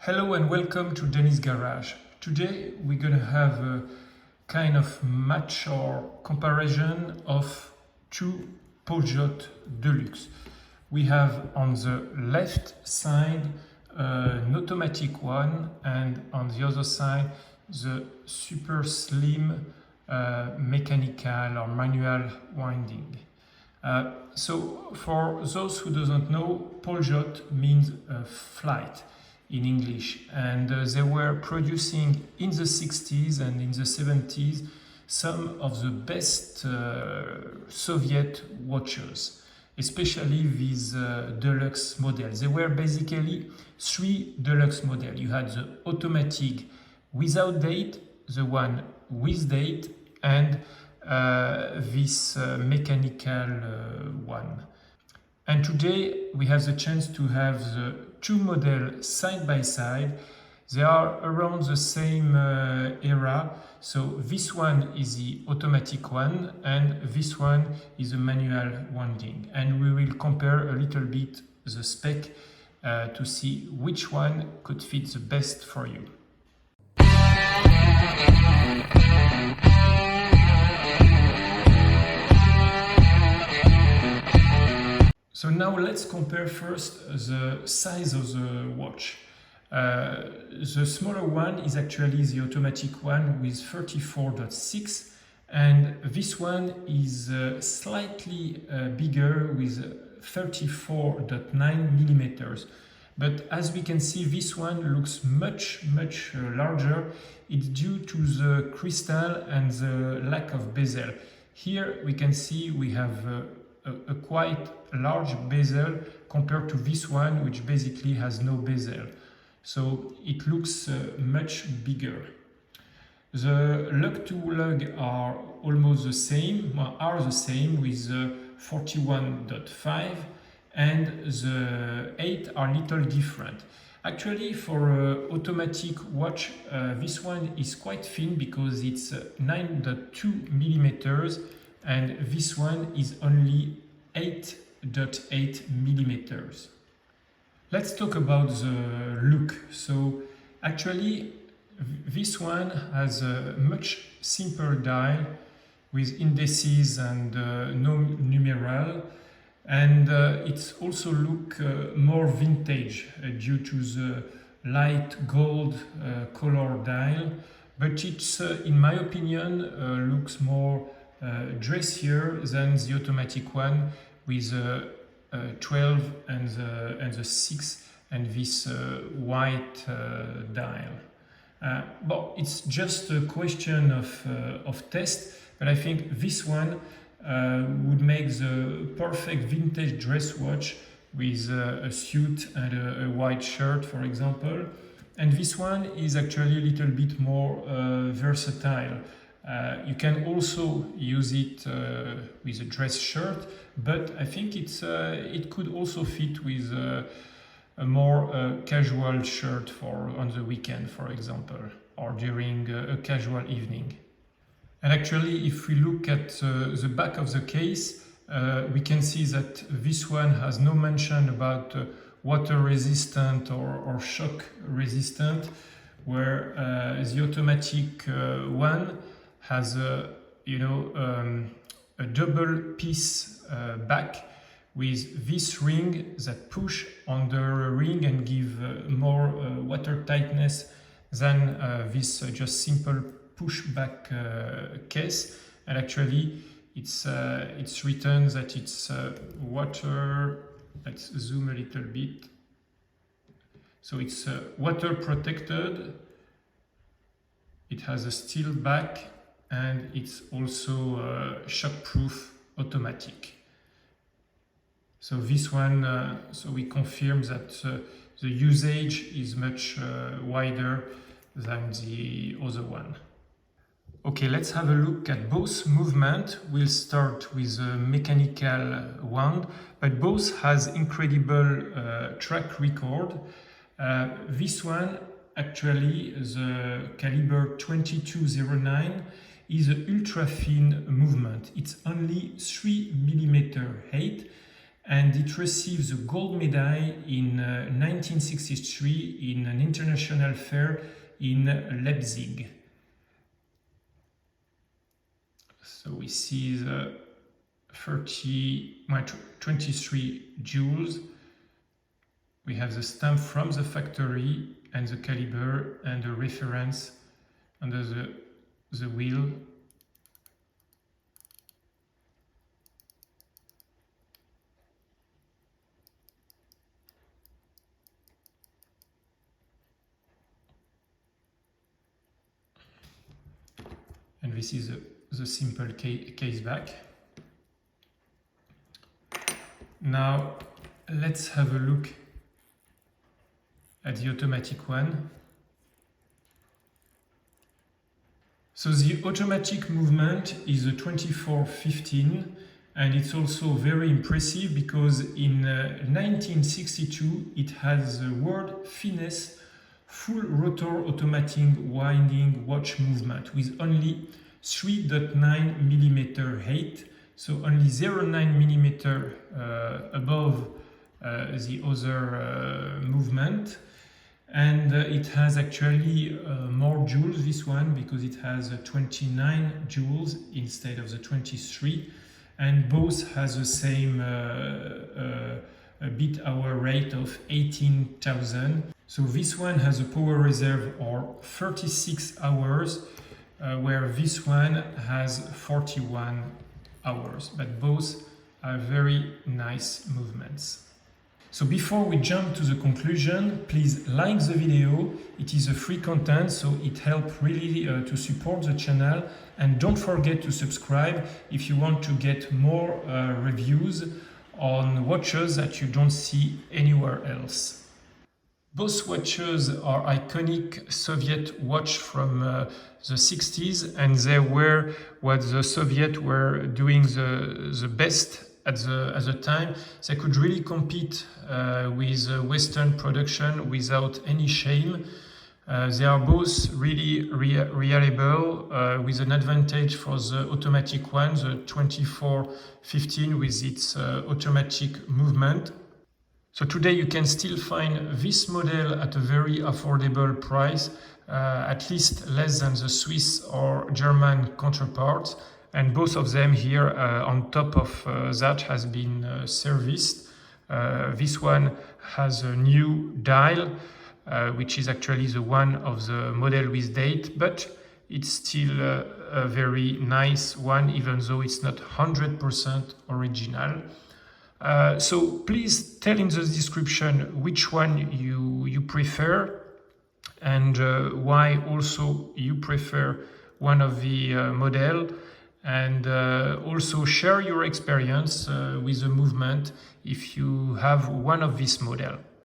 Hello and welcome to Denis Garage. Today we're going to have a kind of match or comparison of two Poljot Deluxe. We have on the left side an automatic one, and on the other side the super slim mechanical or manual winding. So for those who doesn't know, Poljot means flight in English, and they were producing in the 60s and in the 70s some of the best Soviet watches, especially these deluxe models. There were basically three deluxe models. You had the automatic without date, the one with date, and this mechanical one. And today we have the chance to have the two models side by side. They are around the same era. So this one is the automatic one and this one is a manual winding. And we will compare a little bit the spec to see which one could fit the best for you. So now let's compare first the size of the watch. The smaller one is actually the automatic one with 34.6, and this one is slightly bigger with 34.9 millimeters. But as we can see, this one looks much larger. It's due to the crystal and the lack of bezel. Here we can see we have a quite large bezel compared to this one, which basically has no bezel. So it looks much bigger. The lug to lug are almost the same, with 41.5, and the 8 are little different. Actually, for an automatic watch, this one is quite thin because it's 9.2 millimeters, and this one is only 8.8 millimeters. Let's talk about the look. So actually this one has a much simpler dial with indices and no numeral, and it also look more vintage due to the light gold color dial, but it's in my opinion looks more dressier than the automatic one with 12 and the 6 and this white dial. But it's just a question of test, but I think this one would make the perfect vintage dress watch with a suit and a white shirt, for example. And this one is actually a little bit more versatile. You can also use it with a dress shirt, but I think it could also fit with a more casual shirt for on the weekend, for example, or during a casual evening. And actually, if we look at the back of the case, we can see that this one has no mention about water resistant or shock resistant, where the automatic one has a double piece back with this ring that push on the ring and give more water tightness than this just simple push back case. And actually it's written that it's water. Let's zoom a little bit. So it's water protected. It has a steel back, and it's also shockproof automatic. So this one, so we confirm that the usage is much wider than the other one. Okay, let's have a look at both movement. We'll start with the mechanical one, but both has incredible track record. This one, actually, the caliber 2209 is an ultra thin movement. It's only 3 mm height, and it receives a gold medal in 1963 in an international fair in Leipzig. So we see the 23 jewels. We have the stamp from the factory and the caliber and the reference under the wheel. And this is the simple case back. Now let's have a look at the automatic one. So the automatic movement is a 2415, and it's also very impressive because in 1962 it has the world finesse full rotor automatic winding watch movement with only 3.9 mm height, so only 0.9 mm above the other movement. And it has actually more jewels, this one, because it has 29 jewels instead of the 23, and both has the same bit hour rate of 18,000. So this one has a power reserve of 36 hours, where this one has 41 hours, but both are very nice movements. So before we jump to the conclusion, please like the video. It is a free content, so it helps really to support the channel. And don't forget to subscribe if you want to get more reviews on watches that you don't see anywhere else. Both watches are iconic Soviet watch from the 60s, and they were what the Soviets were doing the best at the time. They could really compete with Western production without any shame. They are both really reliable, with an advantage for the automatic one, the 2415 with its automatic movement. So today you can still find this model at a very affordable price, at least less than the Swiss or German counterparts. And both of them here on top of that has been serviced. This one has a new dial, which is actually the one of the model with date, but it's still a very nice one, even though it's not 100% original. So please tell in the description which one you prefer, and why also you prefer one of the model, and also share your experience with the movement if you have one of this model.